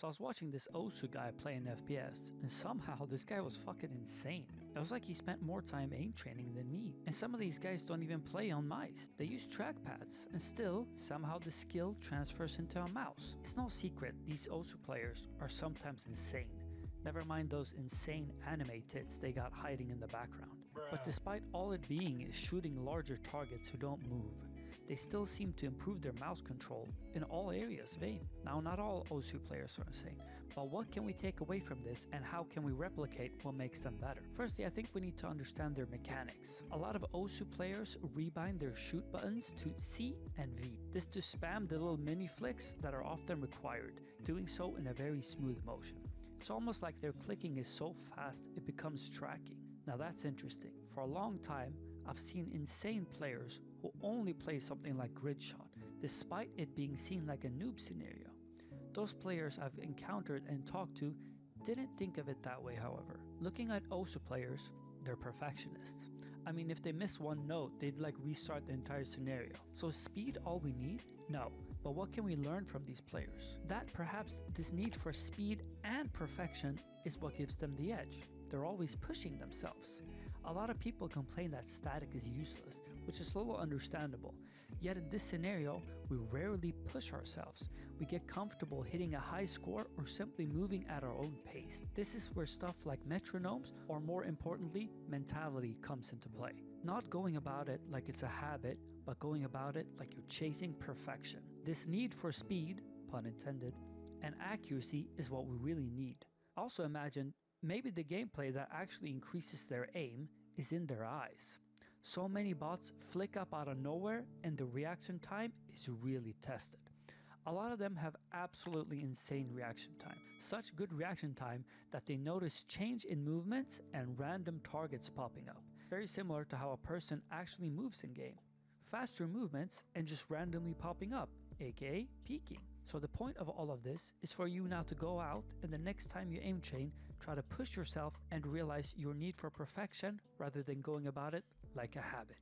So I was watching this Osu guy play an FPS, and somehow this guy was fucking insane. It was like he spent more time aim training than me. And some of these guys don't even play on mice. They use trackpads, and still, somehow the skill transfers into a mouse. It's no secret these Osu players are sometimes insane. Never mind those insane anime tits they got hiding in the background. But despite all it being is shooting larger targets who don't move, they still seem to improve their mouse control in all areas of aim. Now, not all Osu players are insane, but what can we take away from this and how can we replicate what makes them better? Firstly, I think we need to understand their mechanics. A lot of Osu players rebind their shoot buttons to C and V. This to spam the little mini flicks that are often required, doing so in a very smooth motion. It's almost like their clicking is so fast it becomes tracking. Now that's interesting. For a long time, I've seen insane players who only play something like gridshot, despite it being seen like a noob scenario. Those players I've encountered and talked to didn't think of it that way, however. Looking at Osu players, they're perfectionists. I mean, if they miss one note, they'd like restart the entire scenario. So is speed all we need? No. But what can we learn from these players? That perhaps this need for speed and perfection is what gives them the edge. They're always pushing themselves. A lot of people complain that static is useless, which is a little understandable. Yet in this scenario, we rarely push ourselves. We get comfortable hitting a high score or simply moving at our own pace. This is where stuff like metronomes, or more importantly, mentality comes into play. Not going about it like it's a habit, but going about it like you're chasing perfection. This need for speed, pun intended, and accuracy is what we really need. Also imagine maybe the gameplay that actually increases their aim is in their eyes. So many bots flick up out of nowhere and the reaction time is really tested. A lot of them have absolutely insane reaction time. Such good reaction time that they notice change in movements and random targets popping up. Very similar to how a person actually moves in game. Faster movements and just randomly popping up, aka peeking. So the point of all of this is for you now to go out and the next time you aim train, try to push yourself and realize your need for perfection rather than going about it like a habit.